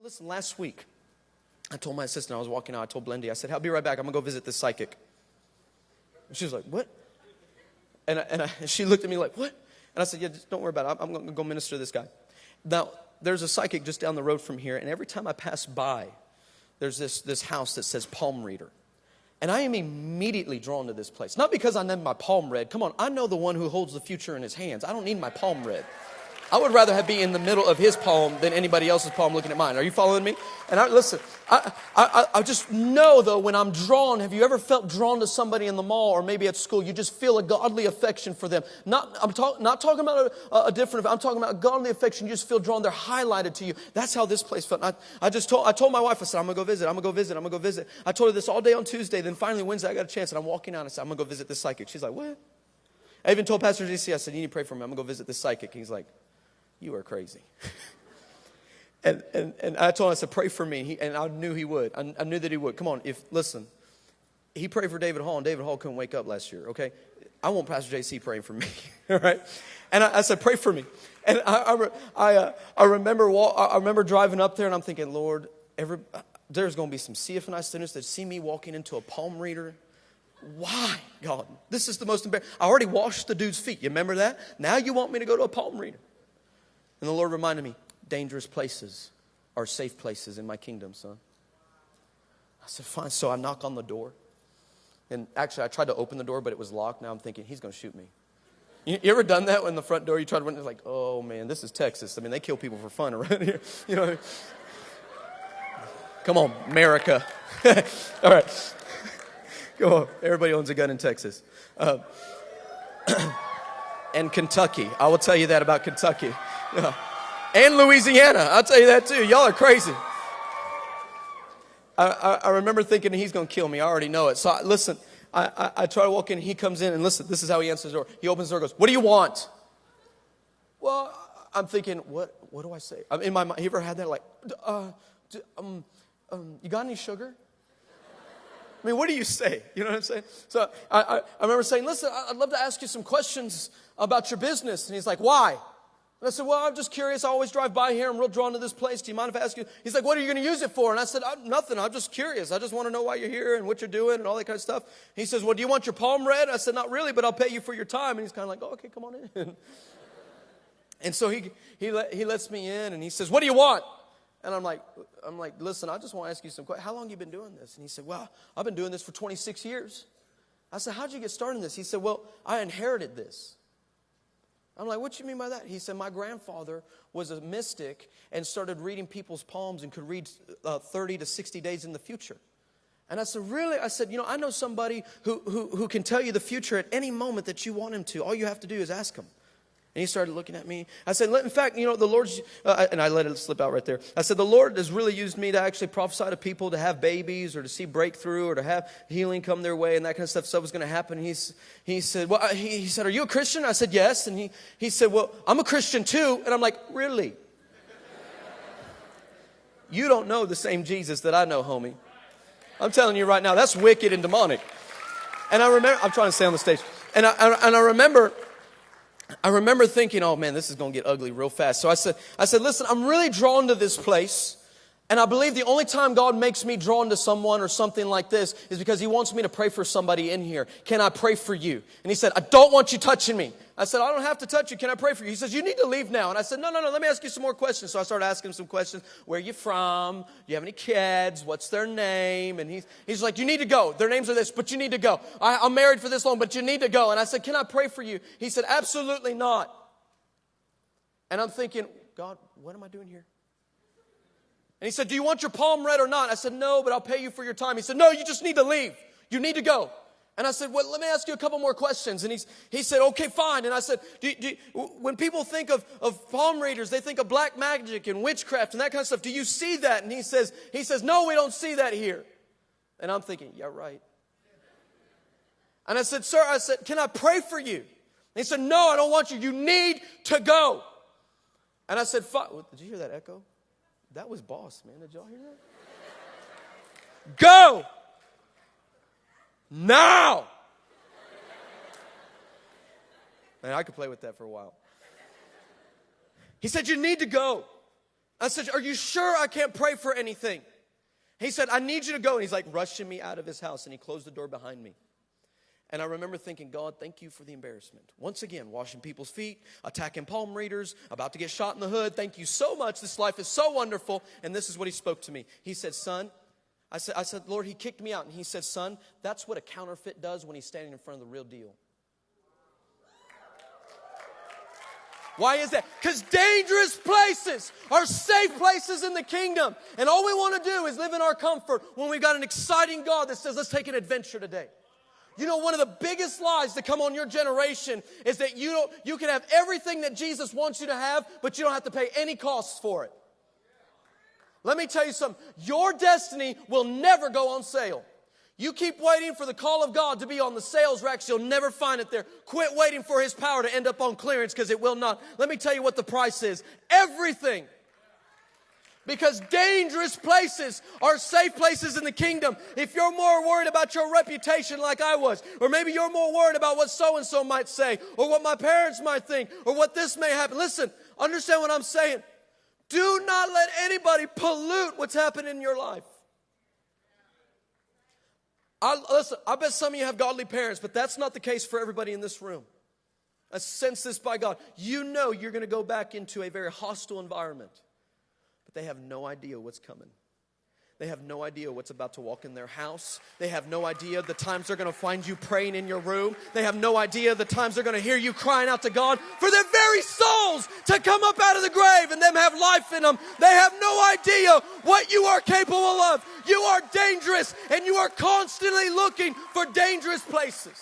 Listen, last week, I told my assistant, I was walking out, I told Blendy, I said, I'll be right back, I'm going to go visit this psychic. And she was like, what? And she looked at me like, what? And I said, yeah, just don't worry about it, I'm going to go minister to this guy. Now, there's a psychic just down the road from here, and every time I pass by, there's this house that says palm reader. And I am immediately drawn to this place. Not because I need my palm read. Come on, I know the one who holds the future in his hands. I don't need my palm read. I would rather be in the middle of his palm than anybody else's palm looking at mine. Are you following me? And I just know, though, when I'm drawn, have you ever felt drawn to somebody in the mall or maybe at school? You just feel a godly affection for them. I'm not talking about a different, I'm talking about a godly affection. You just feel drawn. They're highlighted to you. That's how this place felt. I told my wife, I said, I'm going to go visit. I told her this all day on Tuesday. Then finally Wednesday, I got a chance, and I'm walking out. I said, I'm going to go visit this psychic. She's like, what? I even told Pastor JC, I said, you need to pray for me. I'm going to go visit this psychic. He's like, you are crazy. and I told him, I said, pray for me. And I knew he would. I knew that he would. Come on, listen. He prayed for David Hall, and David Hall couldn't wake up last year, okay? I want Pastor JC praying for me, all right? And I said, pray for me. And I remember driving up there, and I'm thinking, Lord, there's going to be some CFNI students that see me walking into a palm reader. Why, God? This is the most embarrassing. I already washed the dude's feet. You remember that? Now you want me to go to a palm reader. And the Lord reminded me, dangerous places are safe places in my kingdom, son. I said, fine. So I knock on the door. And actually, I tried to open the door, but it was locked. Now I'm thinking, he's going to shoot me. You ever done that when the front door, you try to run, it's like, oh, man, this is Texas. I mean, they kill people for fun around here. You know what I mean? Come on, America. All right. Go on. Everybody owns a gun in Texas. And Kentucky. I will tell you that about Kentucky. Yeah. And Louisiana. I'll tell you that too. Y'all are crazy. I remember thinking he's going to kill me. I already know it. So listen, I try to walk in. He comes in and listen, this is how he answers the door. He opens the door and goes, what do you want? Well, I'm thinking, what do I say? I'm in my mind. You ever had that like, you got any sugar? I mean, what do you say? You know what I'm saying? So I remember saying, listen, I'd love to ask you some questions about your business. And he's like, why? And I said, well, I'm just curious. I always drive by here. I'm real drawn to this place. Do you mind if I ask you? He's like, what are you going to use it for? And I said, nothing. I'm just curious. I just want to know why you're here and what you're doing and all that kind of stuff. He says, well, do you want your palm read? I said, not really, but I'll pay you for your time. And he's kind of like, oh, okay, come on in. And so he lets me in and he says, what do you want? And I'm like, listen, I just want to ask you some questions. How long have you been doing this? And he said, well, I've been doing this for 26 years. I said, how'd you get started in this? He said, well, I inherited this. I'm like, what do you mean by that? He said, my grandfather was a mystic and started reading people's palms and could read 30 to 60 days in the future. And I said, really? I said, I know somebody who can tell you the future at any moment that you want him to. All you have to do is ask him. And he started looking at me. I said, in fact, the Lord's, and I let it slip out right there. I said, the Lord has really used me to actually prophesy to people to have babies or to see breakthrough or to have healing come their way and that kind of stuff was going to happen. And he said, well, he said, are you a Christian? I said, yes. And he said, well, I'm a Christian too. And I'm like, really? You don't know the same Jesus that I know, homie. I'm telling you right now, that's wicked and demonic. And I remember, I'm trying to stay on the stage. And I remember thinking, oh man, this is going to get ugly real fast. So I said, listen, I'm really drawn to this place. And I believe the only time God makes me drawn to someone or something like this is because he wants me to pray for somebody in here. Can I pray for you? And he said, I don't want you touching me. I said, I don't have to touch you. Can I pray for you? He says, you need to leave now. And I said, no, let me ask you some more questions. So I started asking him some questions. Where are you from? Do you have any kids? What's their name? And he's like, you need to go. Their names are this, but you need to go. I'm married for this long, but you need to go. And I said, can I pray for you? He said, absolutely not. And I'm thinking, God, what am I doing here? And he said, do you want your palm read or not? I said, no, but I'll pay you for your time. He said, no, you just need to leave. You need to go. And I said, well, let me ask you a couple more questions. And he said, okay, fine. And I said, when people think of palm readers, they think of black magic and witchcraft and that kind of stuff. Do you see that? And he says, no, we don't see that here. And I'm thinking, yeah, right. And I said, sir, can I pray for you? And he said, no, I don't want you. You need to go. And I said, fine. Did you hear that echo? That was boss, man. Did y'all hear that? Go! Now! Man, I could play with that for a while. He said, you need to go. I said, are you sure I can't pray for anything? He said, I need you to go. And he's like rushing me out of his house, and he closed the door behind me. And I remember thinking, God, thank you for the embarrassment. Once again, washing people's feet, attacking palm readers, about to get shot in the hood. Thank you so much. This life is so wonderful. And this is what he spoke to me. He said, son, I said, Lord, he kicked me out. And he said, son, that's what a counterfeit does when he's standing in front of the real deal. Why is that? Because dangerous places are safe places in the kingdom. And all we want to do is live in our comfort when we've got an exciting God that says, let's take an adventure today. You know, one of the biggest lies that come on your generation is that you can have everything that Jesus wants you to have, but you don't have to pay any costs for it. Let me tell you something. Your destiny will never go on sale. You keep waiting for the call of God to be on the sales racks, you'll never find it there. Quit waiting for His power to end up on clearance, because it will not. Let me tell you what the price is. Everything. Because dangerous places are safe places in the kingdom. If you're more worried about your reputation like I was, or maybe you're more worried about what so-and-so might say, or what my parents might think, or what this may happen. Listen, understand what I'm saying. Do not let anybody pollute what's happening in your life. Listen, I bet some of you have godly parents, but that's not the case for everybody in this room. I sense this by God. You know you're going to go back into a very hostile environment. They have no idea what's coming. They have no idea what's about to walk in their house. They have no idea the times they're going to find you praying in your room. They have no idea the times they're going to hear you crying out to God for their very souls to come up out of the grave and them have life in them. They have no idea what you are capable of. You are dangerous, and you are constantly looking for dangerous places.